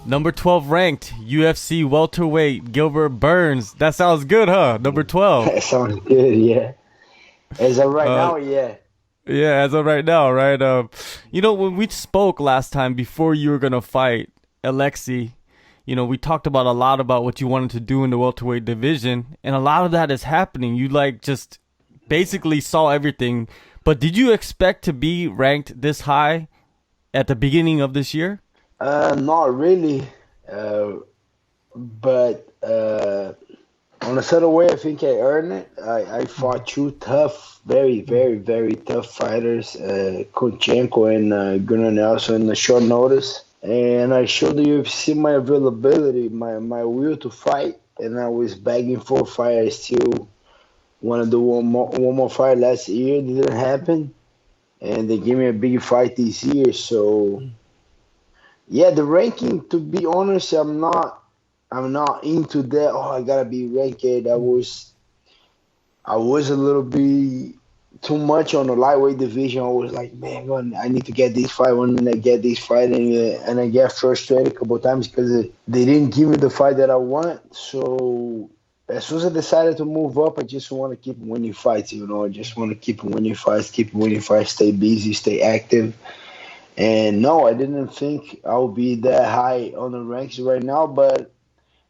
Number 12 ranked UFC welterweight Gilbert Burns. That sounds good, huh? Number 12. That sounds good, yeah. As of right Uh, now, yeah. yeah, as of right now, right? When we spoke last time before you were gonna fight Alexi, we talked about a lot about what you wanted to do in the welterweight division, and a lot of that is happening. You like just basically saw everything. But did you expect to be ranked this high at the beginning of this year? Not really. But on a certain way, I think I earned it. I fought two tough, very, very, very tough fighters, Kunchenko and Gunnar Nelson, in a short notice. And I showed the UFC my availability, my will to fight, and I was begging for a fight. I still wanted to do one more fight last year. It didn't happen, and they gave me a big fight this year. So yeah, the ranking. To be honest, I'm not into that. Oh, I gotta be ranked. I was a little bit too much on the lightweight division. I was like, man, I need to get this fight. When I get this fight, and I get frustrated a couple of times because they didn't give me the fight that I want. So as soon as I decided to move up, I just want to keep winning fights. I just want to keep winning fights, stay busy, stay active. And no, I didn't think I would be that high on the ranks right now, but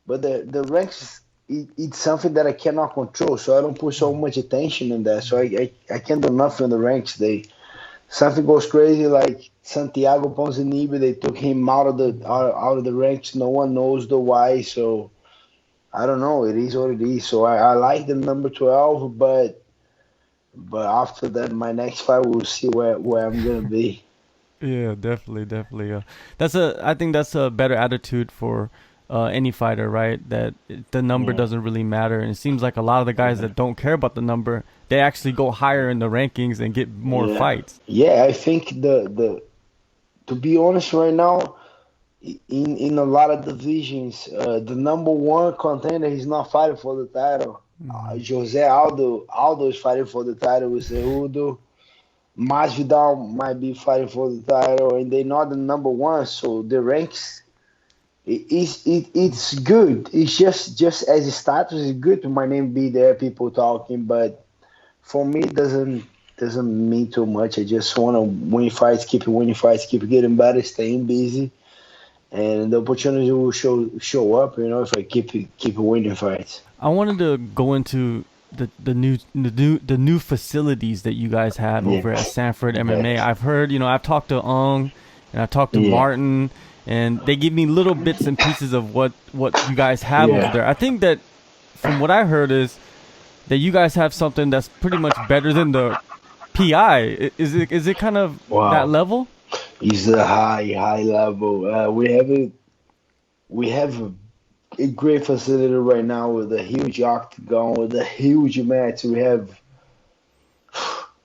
the ranks, it's something that I cannot control, so I don't put so much attention in that. So I can't do nothing in the ranks. Something goes crazy, like Santiago Ponzinibbio, they took him out of the ranks. No one knows the why. So I don't know. It is what it is. So I like the number 12, but after that, my next fight, we'll see where I'm gonna be. Yeah, definitely, definitely. I think that's a better attitude for any fighter, right? That the number Yeah. doesn't really matter, and it seems like a lot of the guys that don't care about the number, they actually go higher in the rankings and get more Yeah. fights. Yeah, I think the to be honest right now, in a lot of divisions, the number one contender is not fighting for the title. Mhm. Jose Aldo is fighting for the title with Cejudo. Masvidal might be fighting for the title, and they're not the number one. So the ranks, it's good. It's just as a status, it's good to my name be there, people talking. But for me, it doesn't mean too much. I just want to win fights, keep winning fights, keep getting better, staying busy, and the opportunity will show up. If I keep winning fights. I wanted to go into the new facilities that you guys have Yeah, over at Sanford yeah, MMA. I've heard, I've talked to Ong and I've talked to yeah, Martin, and they give me little bits and pieces of what you guys have over yeah. there. I think that from what I heard is that you guys have something that's pretty much better than the PI. Is it kind of that Wow, level? it's a high level. We have a great facility right now with a huge octagon, with a huge match. We have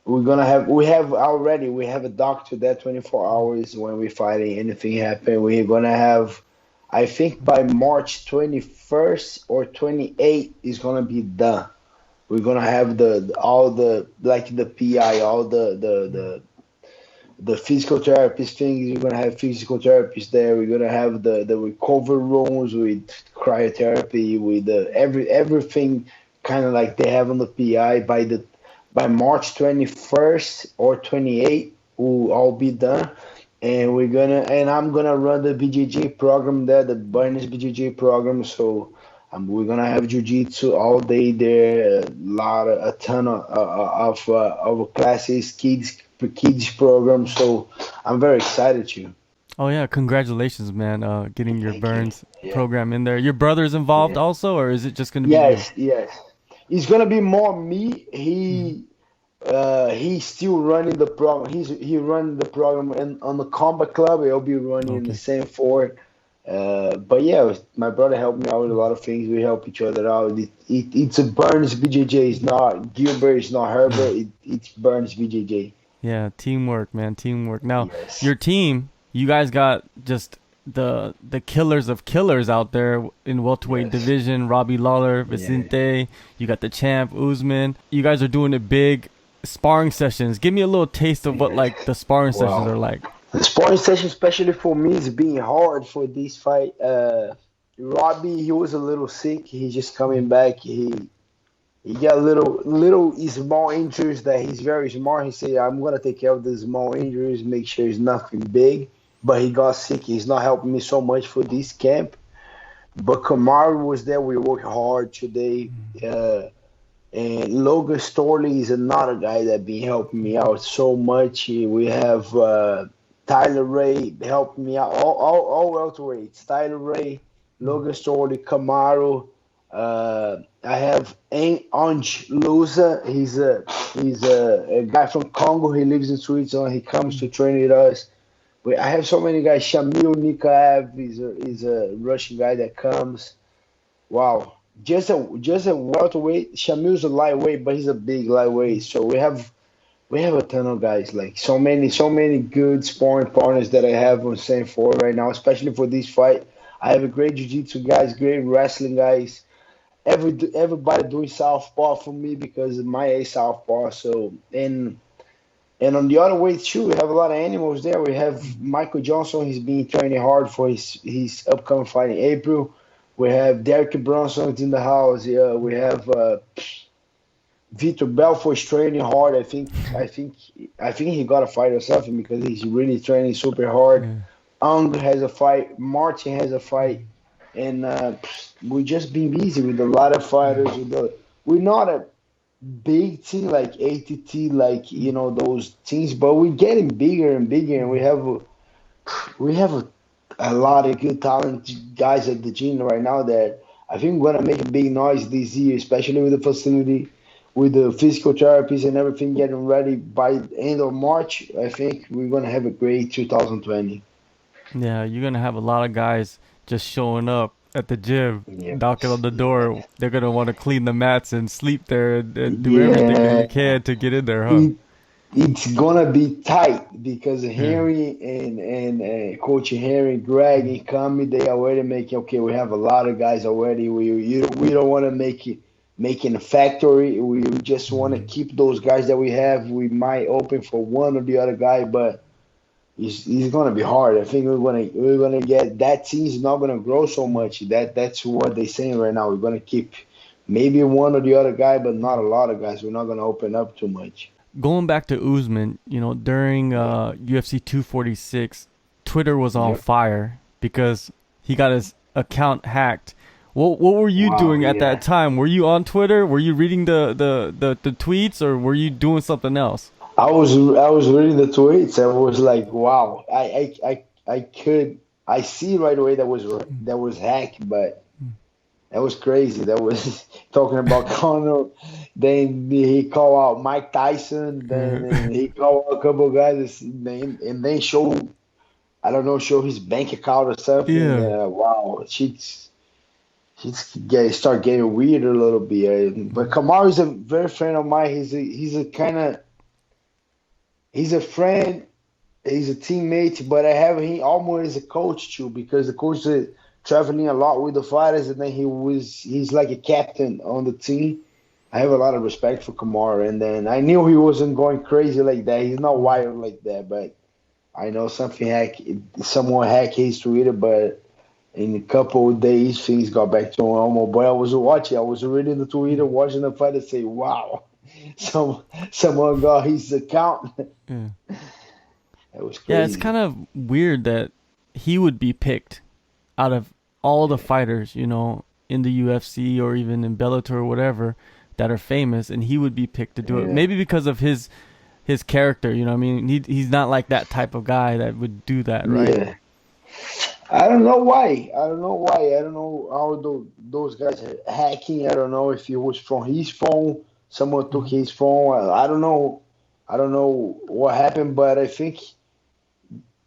a doctor there 24 hours when we're fighting. Anything happen, we're gonna have. I think by March 21st or 28th is gonna be done. We're gonna have all the like the PI, all the physical therapist things. You're gonna have physical therapists there. We're gonna have the recovery rooms with cryotherapy, with everything kind of like they have on the PI. By March 21st or 28th, will all be done. And I'm gonna run the BJJ program there, the Burns BJJ program. So we're gonna have jiu-jitsu all day there, a ton of classes, kids program. So I'm very excited to. Oh yeah, congratulations, man! Getting your Thank you. Burns Yeah, program in there. Your brother's involved yeah. also, or is it just going to be you? Yes, yes. It's gonna be more me. Mhm. He's still running the program. He running the program on the combat club. I'll be running in the Okay. same fort. But yeah, my brother helped me out with a lot of things. We help each other out. It's a Burns BJJ. It's not Gilbert. It's not Herbert. It's Burns BJJ. Yeah, teamwork, man, teamwork. Now, Yes. your team, you guys got just the killers of killers out there in welterweight Yes. division. Robbie Lawler, Yeah. Vicente. You got the champ Usman. You guys are doing it big. Sparring sessions. Give me a little taste of what Yes. like the sparring sessions are Wow. like. The sparring session, especially for me, is being hard for this fight. Robbie, he was a little sick. He's just coming back. He got little small injuries that he's very smart. He said, "I'm gonna take care of the small injuries, make sure it's nothing big." But he got sick. He's not helping me so much for this camp. But Kamaru was there. We worked hard today. And Logan Storley is another guy that been helping me out so much. We have Tyler Ray helping me out. All welterweights. Tyler Ray, Logan Storley, Kamaru. I have Ange Lusa. He's a guy from Congo. He lives in Switzerland. He comes to train with us. I have so many guys. Shamil Nikaev is a Russian guy that comes. Wow. Just a welterweight. Shamil's a lightweight, but he's a big lightweight. So we have a ton of guys. Like so many good sparring partners that I have on Sanford right now, especially for this fight. I have a great jiu-jitsu guys, great wrestling guys. Everybody doing southpaw for me because my is southpaw. So and on the other way too, we have a lot of animals there. We have Michael Johnson. He's been training hard for his upcoming fight in April. We have Derek Brunson in the house. Yeah, we have Vitor Belfort's training hard. I think he got a fight or something because he's really training super hard. Yeah. Ang has a fight. Martin has a fight, and we just been busy with a lot of fighters. We're not a big team like ATT, like those teams, but we're getting bigger and bigger, and we have a lot of good talented guys at the gym right now that I think we're gonna make a big noise this year, especially with the facility, with the physical therapies and everything getting ready by the end of March. I think we're gonna have a great 2020. Yeah, you're gonna have a lot of guys just showing up at the gym, Yeah. knocking on the door. They're gonna want to clean the mats and sleep there and do everything they Yeah, can to get in there, huh? it, it's gonna be tight because Yeah. Henry and Coach Henry, Greg and Kami, they already making okay. We have a lot of guys already. We don't want to making a factory. We just want to keep those guys that we have. We might open for one or the other guy, but it's gonna be hard. I think we're gonna get that team's not gonna grow so much. That's what they're saying right now. We're gonna keep maybe one or the other guy, but not a lot of guys. We're not gonna open up too much. Going back to Usman, during UFC 246, Twitter was on Yep. fire because he got his account hacked. What were you Wow. doing at that Yeah. time? Were you on Twitter? Were you reading the tweets, or were you doing something else? I was reading the tweets. I was like, wow. I see right away that was hacked, but that was crazy. That was talking about Conor. Then he called out Mike Tyson. Then he called out a couple of guys. And then show his bank account or something. Yeah. Wow, start getting weird a little bit. But Kamaru is a very friend of mine. He's a friend. He's a teammate, but I have him almost as a coach too because the coach is traveling a lot with the fighters, and then he's like a captain on the team. I have a lot of respect for Kamara, and then I knew he wasn't going crazy like that. He's not wired like that, but I know someone hacked his Twitter, but in a couple of days things got back to normal. But I was reading the Twitter, watching the fight, and say, "Wow, someone got his account." Yeah. That was Yeah, it's crazy. kind of weird that he would be picked out of all the fighters, in the UFC or even in Bellator or whatever that are famous, and he would be picked to do it. Yeah, Maybe because of his character, I mean, he's not like that type of guy that would do that, right? yeah. I don't know why. I don't know why. I don't know how those guys are hacking. I don't know if it was from his phone. Someone took his phone. I don't know. I don't know what happened, but I think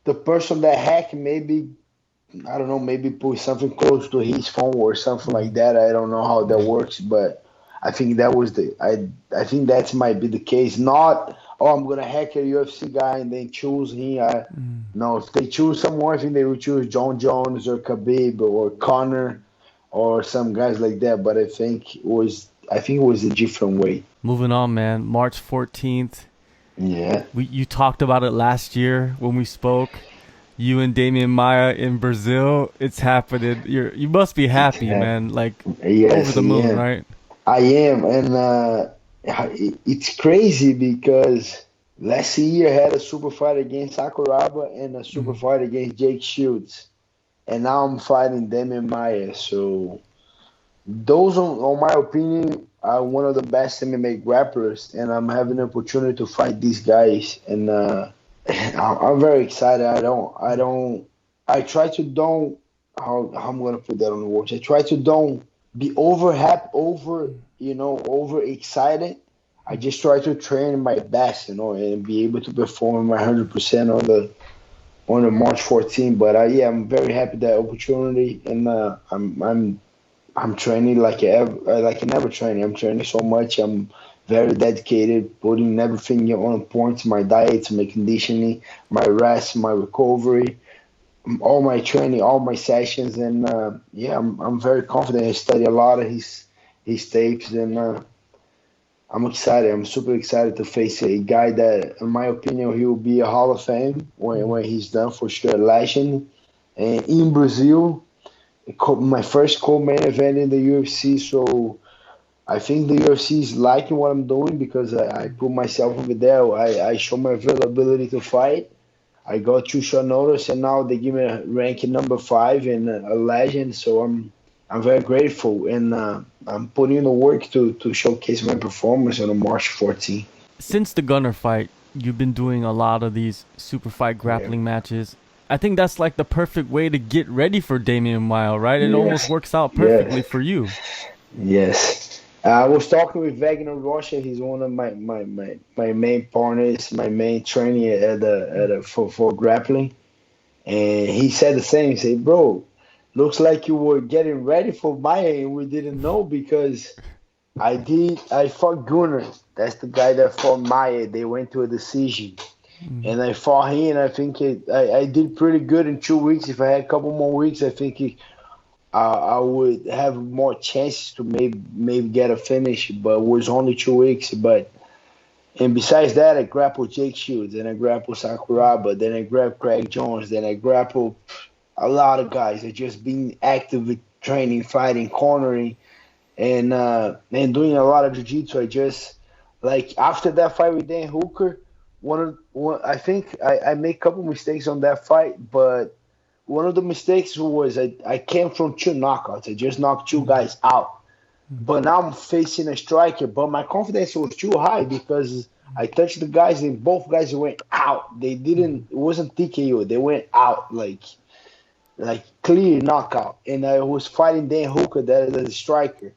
the person that hacked maybe I don't know maybe put something close to his phone or something like that. I don't know how that works, but I think that was I think that might be the case. Not I'm gonna hack a UFC guy and then choose him. No, if they choose someone, I think they would choose John Jones or Khabib or Connor or some guys like that. But I think it was a different way. Moving on, man. March 14th, Yeah. You talked about it last year when we spoke. You and Demian Maia in Brazil. It's happening. You must be It's happy, man. Like over Yes, the I moon, am. right? I am, and it's crazy because last year I had a super fight against Sakuraba and a super Mm. fight against Jake Shields, and now I'm fighting Demian Maia. So those, on my opinion, are one of the best MMA grapplers, and I'm having the opportunity to fight these guys, and I'm very excited. I try to don't, how I'm gonna put that on the words. I try to don't be over happy, over excited. I just try to train my best, and be able to perform my 100% on the March 14th. But yeah, I'm very happy that opportunity, and I'm training like I never training. I'm training so much. I'm very dedicated, putting everything on point: my diet, my conditioning, my rest, my recovery, all my training, all my sessions, and yeah, I'm very confident. I study a lot of his tapes, and I'm excited. I'm super excited to face a guy that, in my opinion, he will be a Hall of Fame when he's done for sure. Legend, and in Brazil, my first co-main event in the UFC, so I think the UFC is liking what I'm doing because I put myself over there. I show my availability to fight. I got 2 short notice, and now they give me a ranking number 5 and a legend. So I'm very grateful, and I'm putting in the work to showcase my performance on March 14th. Since the Gunner fight, you've been doing a lot of these super fight Yeah. grappling matches. I think that's like the perfect way to get ready for Damian Mile, right? It almost Yes. works out perfectly Yes. for you. Yes. I was talking with Wagner Rocha. He's one of my main partners, my main trainer for grappling. And he said the same. He said, "Bro, looks like you were getting ready for Maya and we didn't know because I fought Gunnar. That's the guy that fought Maya. They went to a decision. Mm. And I fought him, and I think I did pretty good in 2 weeks. If I had a couple more weeks, I think I would have more chances to maybe get a finish, but it was only 2 weeks. But and besides that, I grappled Jake Shields, and I grappled Sakuraba, then I grabbed Craig Jones, then I grappled a lot of guys. I just been actively training, fighting, cornering, and doing a lot of jiu-jitsu. I just like after that fight with Dan Hooker, I think I made a couple mistakes on that fight, but one of the mistakes was I came from 2 knockouts. I just knocked 2 guys out. But now I'm facing a striker, but my confidence was too high because I touched the guys and both guys went out. They didn't. It wasn't TKO. They went out like clear knockout. And I was fighting Dan Hooker, that is a striker.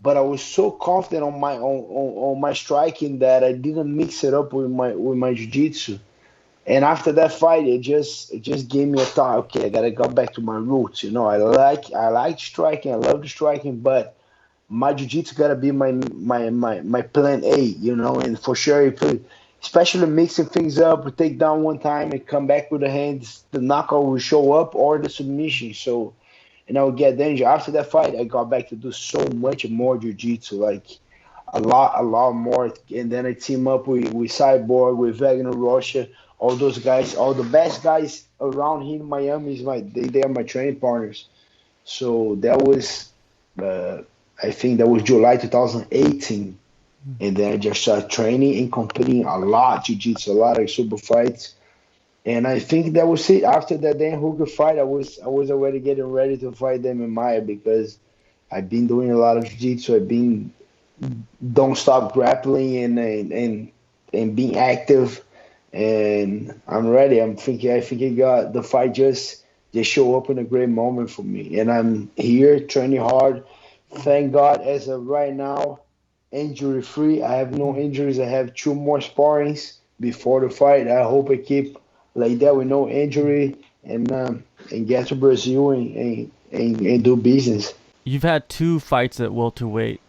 But I was so confident on my striking that I didn't mix it up with my jiu-jitsu. And after that fight, it just gave me a thought. Okay, I gotta go back to my roots. I like striking. I love the striking, but my jiu-jitsu gotta be my plan A. And for sure, especially mixing things up, take down one time and come back with the hands, the knockout will show up or the submission. So and I would get danger. After that fight, I got back to do so much more jiu-jitsu, like a lot more. And then I team up with Cyborg, with Wagner Rocha, all those guys, all the best guys around here in Miami they are my training partners. So that was, uh, I think that was July 2018. And then I just started training and competing a lot jiu-jitsu, a lot of super fights. And I think that was it. After that Dan Hooker fight, I was already getting ready to fight them in Maya because I've been doing a lot of jiu-jitsu. I've been don't stop grappling and being active, and I'm ready. I think I got the fight just show up in a great moment for me, and I'm here training hard. Thank God, as of right now, injury free. I have no injuries. I have 2 more sparrings before the fight. I hope I keep like that with no injury and get to Brazil and do business. You've had two fights at welterweight.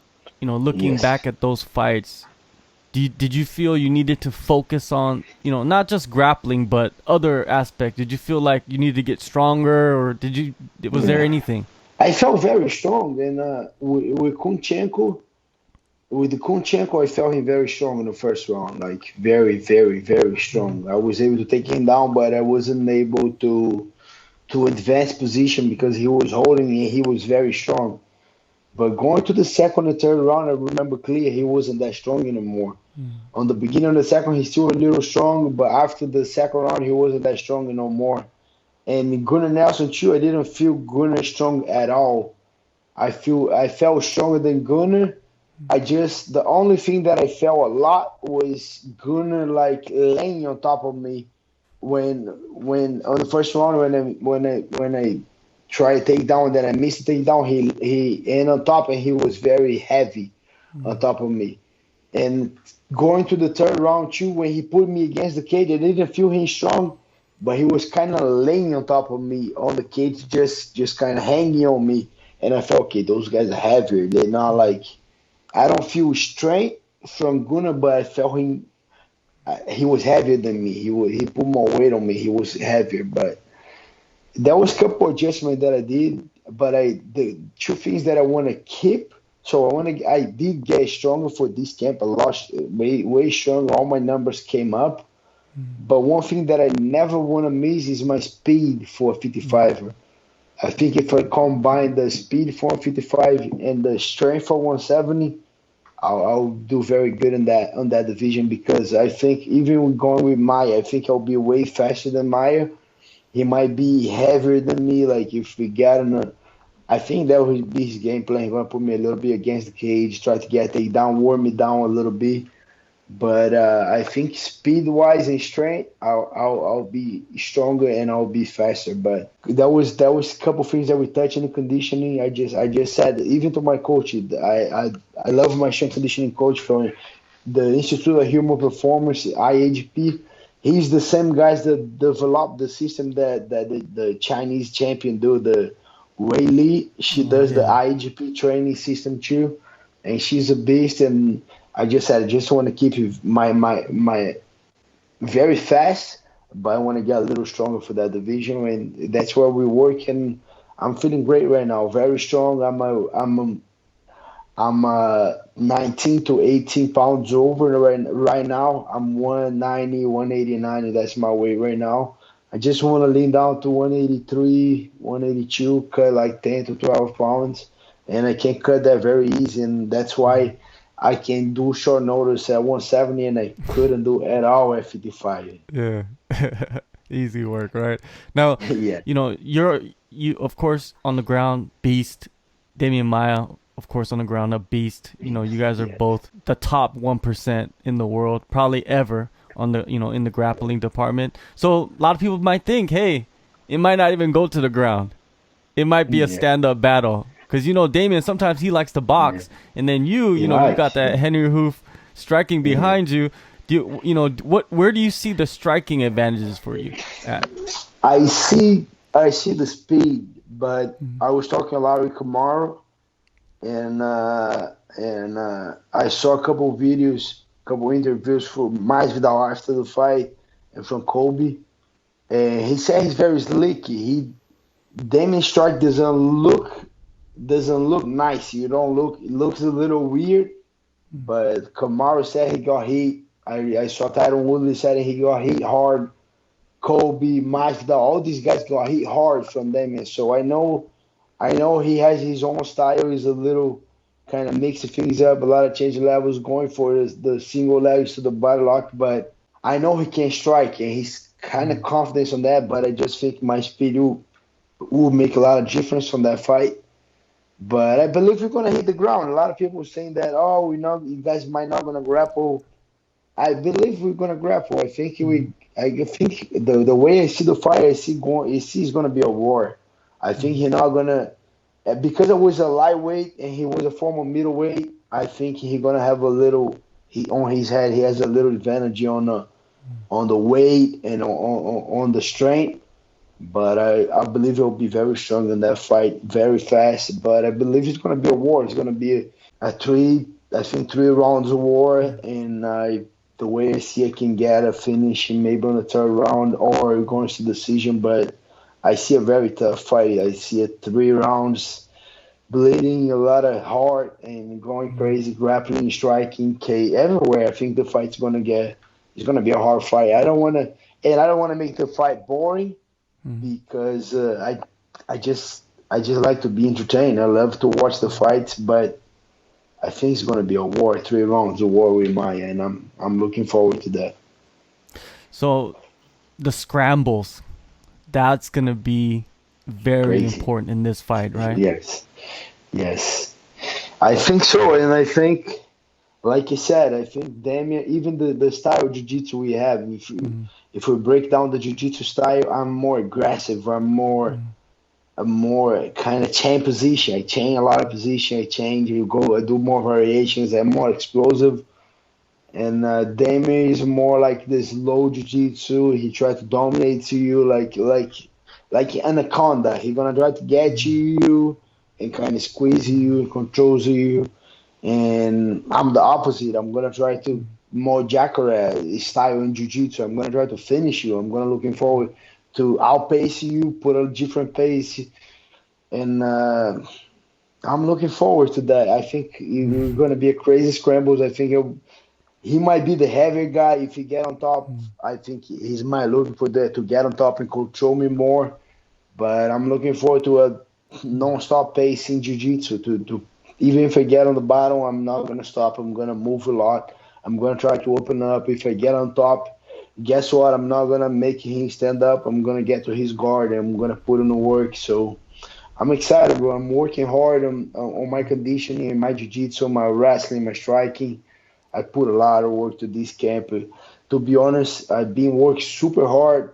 Looking back Yes. at those fights, did you feel you needed to focus on, not just grappling, but other aspects? Did you feel like you needed to get stronger, or was there Yeah. anything? I felt very strong, and with Kunchenko, with the Kunchenko, I felt him very strong in the first round, like very, very, very strong. I was able to take him down, but I wasn't able to advance position because he was holding me. He was very strong. But going to the second and third round, I remember clear he wasn't that strong anymore. On the beginning of the second, he's still a little strong, but after the second round, he wasn't that strong no more. And Gunnar Nelson too, I didn't feel Gunnar strong at all. I felt stronger than Gunnar. The only thing that I felt a lot was Gunnar like laying on top of me when on the first round when I tried to take down, then I missed the takedown. He and on top, and he was very heavy on top of me. And going to the third round too, when he put me against the cage, I didn't feel him strong, but he was kind of laying on top of me on the cage, just kind of hanging on me. And I felt, okay, those guys are heavier. They're not like, I don't feel strength from Gunnar, but I felt him. He was heavier than me. He put more weight on me. He was heavier, but there was a couple adjustments that I did. But the two things that I want to keep. So I did get stronger for this camp. I lost way stronger. All my numbers came up. But one thing that I never want to miss is my speed for a 55er. I think if I combine the speed for 55 and the strength for 170, I'll do very good in that division, because I think even going with Maia, I think I'll be way faster than Maia. He might be heavier than me. Like if we get I think that would be his game plan. He's gonna put me a little bit against the cage, try to get a takedown, wear me down a little bit. But I think speed-wise and strength, I'll be stronger and I'll be faster. But that was a couple things that we touched in the conditioning. I just said, even to my coach, I love my strength conditioning coach from the Institute of Human Performance, IHP. He's the same guys that developed the system that the Chinese champion do. The Wei Li, she does the IHP training system too, and she's a beast. And I just want to keep my very fast, but I want to get a little stronger for that division, and that's where we work. And I'm feeling great right now, very strong. I'm 19 to 18 pounds over right now. I'm 190, 189, and that's my weight right now. I just want to lean down to 183, 182, cut like 10 to 12 pounds, and I can cut that very easy, and that's why I can do short notice at 170, and I couldn't do at all at 55. Yeah. Easy work, right? Now, Yeah. you of course on the ground, beast. Demian Maia, of course, on the ground, a beast. You guys are both the top 1% in the world, probably ever on the in the grappling department. So a lot of people might think, hey, it might not even go to the ground. It might be a stand-up battle. Because, Damian, sometimes he likes to box. And then you got that Henry Hoof striking behind you. Where do you see the striking advantages for you at? I see the speed, but I was talking a lot with Kimura, and I saw a couple interviews from Masvidal after the fight and from Kobe, and he said he's very slick. Damian's strike doesn't look nice. It looks a little weird, but Kimura said he got hit. I saw Tyron Woodley said he got hit hard. Kobe, Masvidal, all these guys got hit hard from Damian. So I know he has his own style. He's a little kind of mixing things up, a lot of change levels, going for the single legs to the body lock. But I know he can strike, and he's kind of confident on that. But I just think my speed will make a lot of difference from that fight. But I believe we're going to hit the ground. A lot of people are saying that, you guys might not going to grapple. I believe we're going to grapple. I think the way I see the fight, I see it's going to be a war. I think he's not going to, because it was a lightweight and he was a former middleweight, I think he's going to have on his head, he has a little advantage on the weight and on the strength. But I believe he'll be very strong in that fight, very fast. But I believe it's going to be a war. It's going to be a three rounds of war. And the way I see, I can get a finish maybe on the third round or going to decision. But I see a very tough fight. I see it 3 rounds. bleeding, a lot of heart, and going crazy, grappling, striking, K everywhere. I think the fight's gonna get. It's gonna be a hard fight. I don't want to make the fight boring because I just like to be entertained. I love to watch the fights, but I think it's gonna be a war, 3 rounds, a war with Maya, and I'm looking forward to that. So the scrambles, that's gonna be very Crazy. important in this fight, right? Yes, yes. I think so, and I think, like you said, I think Damian, even the style of jiu-jitsu we have, if we break down the jiu-jitsu style, I'm more aggressive. I'm more kind of chain position. I chain a lot of position. I change. You go. I do more variations. I'm more explosive. And Damien is more like this low jiu-jitsu. He tries to dominate to you like anaconda. He gonna try to get to you and kind of squeeze you and controls you. And I'm the opposite. I'm gonna try to more jacare style in jiu-jitsu. I'm gonna try to finish you. I'm gonna looking forward to outpace you, put a different pace, and I'm looking forward to that. I think it's gonna be a crazy scrambles. I think he might be the heavier guy if he get on top. I think he's my looking for that to get on top and control me more. But I'm looking forward to a non-stop pace in jiu-jitsu. To even if I get on the bottom, I'm not gonna stop. I'm gonna move a lot. I'm gonna try to open up. If I get on top, guess what? I'm not gonna make him stand up. I'm gonna get to his guard and I'm gonna put in the work. So I'm excited, bro. I'm working hard on my conditioning, my jiu-jitsu, my wrestling, my striking. I put a lot of work to this camp. To be honest, I've been working super hard,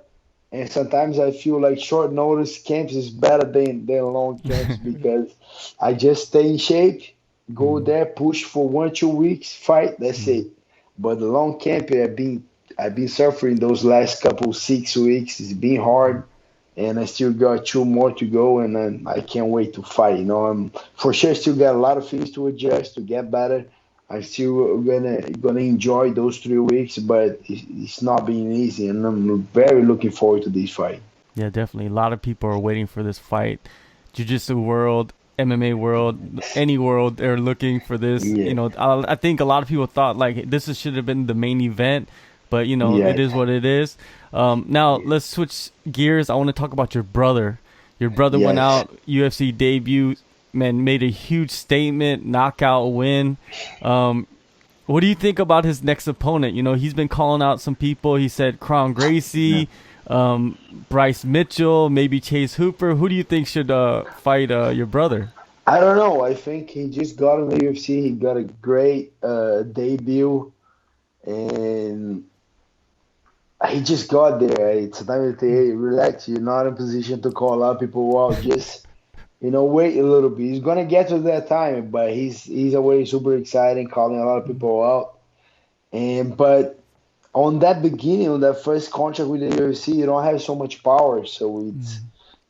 and sometimes I feel like short notice camps is better than long camps because I just stay in shape, go there, push for 1 2 weeks, fight, that's it. But the long camp, I've been suffering those last couple 6 weeks. It's been hard, and I still got two more to go, and then I can't wait to fight. I'm for sure still got a lot of things to adjust to get better. I'm still gonna enjoy those 3 weeks, but it's not being easy, and I'm very looking forward to this fight. Yeah, definitely. A lot of people are waiting for this fight. Jiu-jitsu world, MMA world, any world, they're looking for this. Yeah, I think a lot of people thought like should have been the main event, but yeah, it is what it is. Now let's switch gears. I want to talk about your brother. Your brother went yes. out UFC debut, man, made a huge statement, knockout win. What do you think about his next opponent? He's been calling out some people. He said Crown Gracie, Bryce Mitchell, maybe Chase Hooper. Who do you think should fight your brother? I don't know. I think he just got in the UFC. He got a great debut, and he just got there. It's time to say, hey, relax. You're not in position to call out people out. Just wait a little bit. He's gonna get to that time, but he's already super exciting, calling a lot of people out. But on that beginning, on that first contract with the UFC, you don't have so much power. So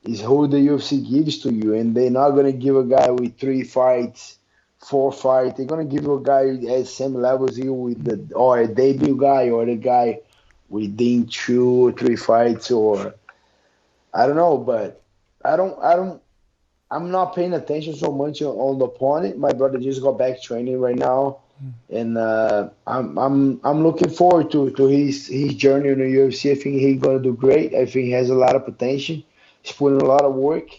it's who the UFC gives to you, and they're not gonna give a guy with 3 fights, 4 fights. They're gonna give you a guy at same level as you with or a debut guy or the guy within 2 or 3 fights, or I don't know, but I don't. I'm not paying attention so much on the opponent. My brother just got back training right now, and I'm looking forward to his journey in the UFC. I think he's gonna do great. I think he has a lot of potential. He's putting a lot of work,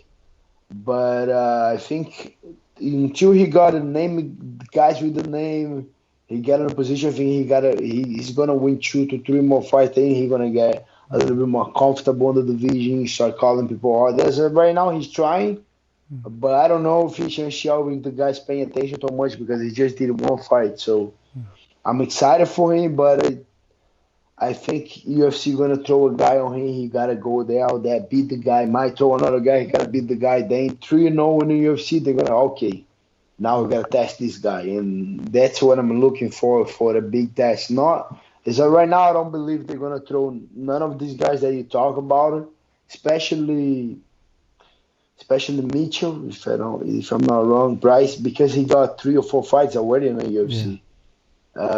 but I think until he got a name, guys with the name, he got in a position. I think he's gonna win 2 to 3 more fights. Then he's gonna get a little bit more comfortable in the division. Start calling people out. Right now he's trying. But I don't know if he can show if the guy's paying attention too much because he just did 1 fight. So I'm excited for him, but I think UFC gonna throw a guy on him. He gotta go there, out there, beat the guy. Might throw another guy. He gotta beat the guy. Then 3-0 in the UFC. They're gonna okay. Now we gotta test this guy, and that's what I'm looking for the big test. Not is that right now. I don't believe they're gonna throw none of these guys that you talk about, especially Mitchell, if I'm not wrong, Bryce, because he got 3 or 4 fights already in the Yeah. UFC.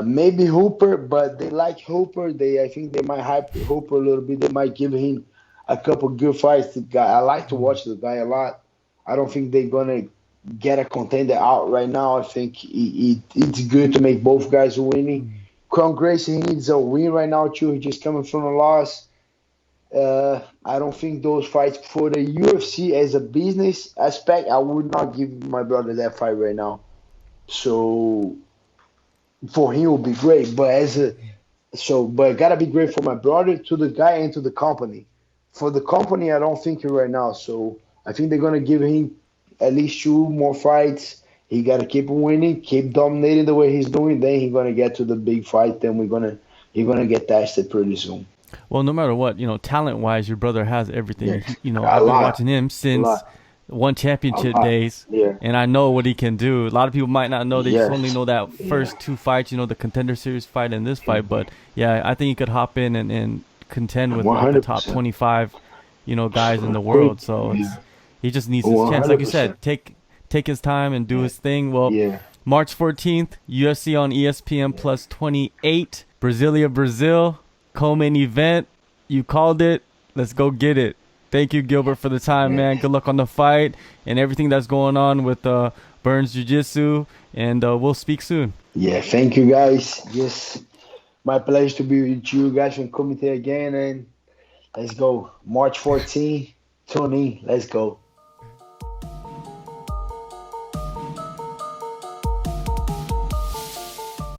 Maybe Hooper, but they like Hooper. I think they might hype Hooper a little bit. They might give him a couple good fights. The guy, I like to watch the guy a lot. I don't think they're gonna get a contender out right now. I think it's good to make both guys winning. Cron Gracie, he needs a win right now too. He's just coming from a loss. I don't think those fights for the UFC as a business aspect, I would not give my brother that fight right now. So for him it would be great, but but it gotta be great for my brother, to the guy, and to the company. For the company, I don't think it right now. So I think they're gonna give him at least two more fights. He gotta keep winning, keep dominating the way he's doing. Then he's gonna get to the big fight. Then he's gonna get tested pretty soon. Well, no matter what, talent wise, your brother has everything. Yes, a I've been lot, watching him a since lot, one a championship lot. days, Yeah, and I know what he can do. A lot of people might not know; they just only yes, know that yeah. first two fights, the contender series fight and this fight. But yeah, I think he could hop in and contend with One like the hundred top percent. 25, guys in the world. So Yeah, he just needs his one chance, like hundred you said. percent. Take his time and do Yeah, his thing. Well, yeah. March 14th, UFC on ESPN plus 28, Brasilia, Brazil, co-main event. You called it. Let's go get it. Thank you, Gilbert, for the time, Yeah. man. Good luck on the fight and everything that's going on with Burns Jiu-Jitsu, and we'll speak soon. Yeah, thank you guys. Yes, my pleasure to be with you guys from Kumite again, and let's go. March 14th, tune in. Let's go.